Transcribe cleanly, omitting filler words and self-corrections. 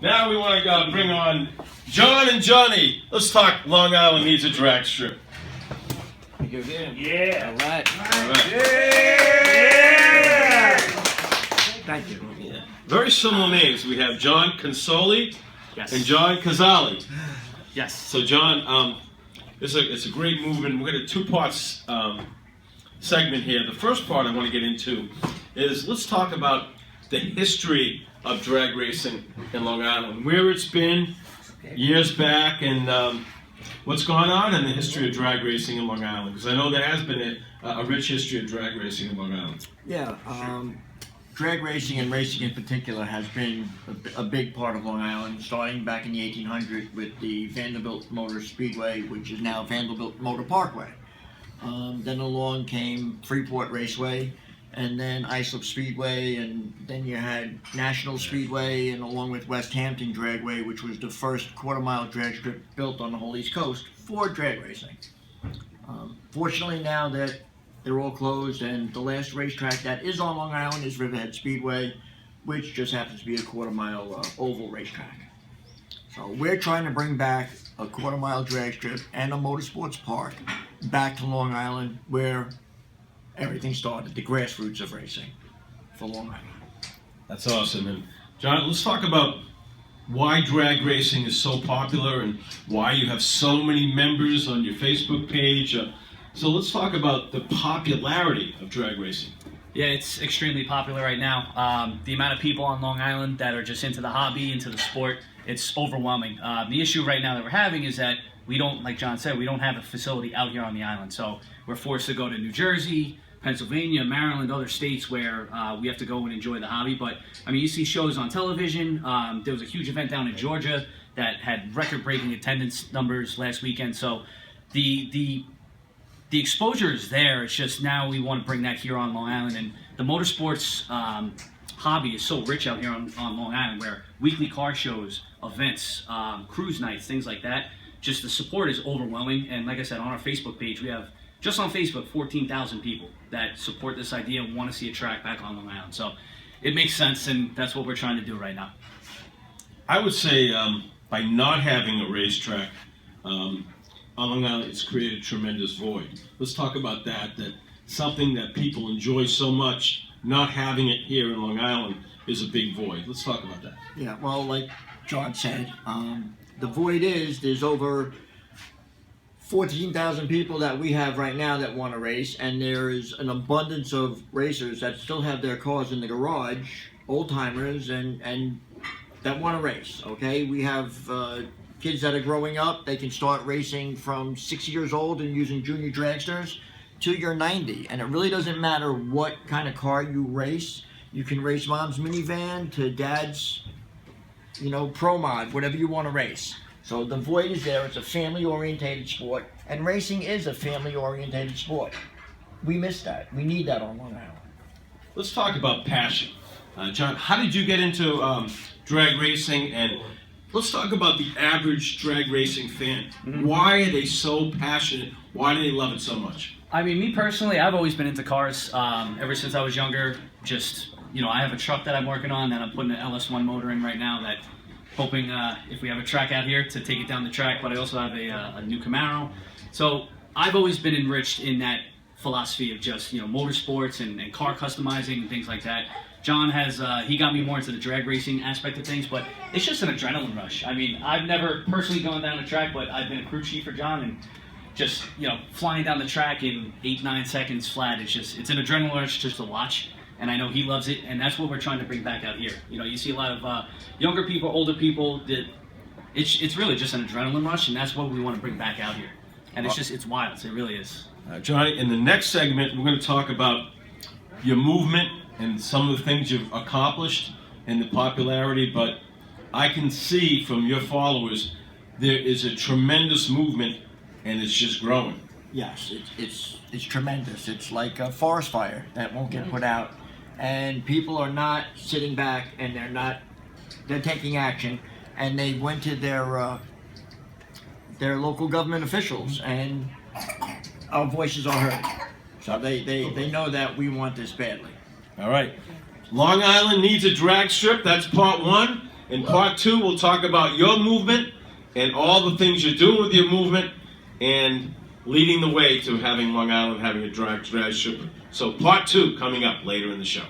Now we want to bring on John and Johnny. Let's talk Long Island needs a drag strip. Yeah. All right. Yeah. Thank you. Yeah. Very similar names. We have John Consoli Yes. and John Casali. Yes. So John, it's a great movement. We're going to two-part segment here. The first part I want to get into is let's talk about the history of drag racing in Long Island, where it's been years back, and what's going on in the history of drag racing in Long Island. Because I know there has been a rich history of drag racing in Long Island. Yeah, drag racing and racing in particular has been a big part of Long Island, starting back in the 1800s with the Vanderbilt Motor Speedway, which is now Vanderbilt Motor Parkway. Then along came Freeport Raceway, and then Islip Speedway, and then you had National Speedway, and along with West Hampton Dragway, which was the first quarter-mile drag strip built on the whole East Coast for drag racing. Fortunately, now that they're all closed, and the last racetrack that is on Long Island is Riverhead Speedway, which just happens to be a quarter-mile oval racetrack. So we're trying to bring back a quarter-mile drag strip and a motorsports park back to Long Island, where everything started, the grassroots of racing for Long Island. That's awesome. And John, let's talk about why drag racing is so popular and why you have so many members on your Facebook page. So let's talk about the popularity of drag racing. Yeah, it's extremely popular right now. The amount of people on Long Island that are just into the hobby, into the sport, it's overwhelming. The issue right now that we're having is that we don't, like John said, we don't have a facility out here on the island. So we're forced to go to New Jersey, Pennsylvania, Maryland, other states where we have to go and enjoy the hobby. But I mean, you see shows on television. There was a huge event down in Georgia that had record-breaking attendance numbers last weekend. So the exposure is there. It's just now we want to bring that here on Long Island, and the motorsports hobby is so rich out here on Long Island, where weekly car shows, events, cruise nights, things like that. Just the support is overwhelming, and like I said, on our Facebook page, we have just on Facebook 14,000 people that support this idea and want to see a track back on Long Island. So it makes sense, and that's what we're trying to do right now. I would say by not having a racetrack on Long Island, it's created a tremendous void. Let's talk about that. That something that people enjoy so much, not having it here in Long Island is a big void. Let's talk about that. Yeah, well, like John said, the void is there's over 14,000 people that we have right now that want to race, and there is an abundance of racers that still have their cars in the garage, old timers, and that want to race. Okay, we have kids that are growing up. They can start racing from 6 years old and using junior dragsters to you're 90, and it really doesn't matter what kind of car you race. You can race mom's minivan to dad's, pro mod, whatever you want to race. So the void is there. It's a family-orientated sport, and racing is a family-orientated sport. We miss that. We need that on Long Island. Let's talk about passion. John, how did you get into drag racing? And let's talk about the average drag racing fan. Mm-hmm. Why are they so passionate? Why do they love it so much? I mean, me personally, I've always been into cars ever since I was younger. Just, I have a truck that I'm working on that I'm putting an LS1 motor in right now that hoping if we have a track out here to take it down the track, but I also have a new Camaro. So I've always been enriched in that philosophy of just, motorsports and car customizing and things like that. John has, he got me more into the drag racing aspect of things, but it's just an adrenaline rush. I mean, I've never personally gone down a track, but I've been a crew chief for John, and just, flying down the track in 8-9 seconds flat, it's an adrenaline rush just to watch. And I know he loves it, and that's what we're trying to bring back out here. You see a lot of younger people, older people, that it's really just an adrenaline rush, and that's what we want to bring back out here. And it's wild. It really is. Johnny, in the next segment, we're going to talk about your movement and some of the things you've accomplished and the popularity, but I can see from your followers there is a tremendous movement, and it's just growing. Yes, it's tremendous. It's like a forest fire that won't get put out. And people are not sitting back, and they're taking action, and they went to their local government officials, and our voices are heard. So they know that we want this badly. All right. Long Island needs a drag strip. That's part one. In part 2, we'll talk about your movement and all the things you're doing with your movement and leading the way to having Long Island having a drag strip. So part 2 coming up later in the show.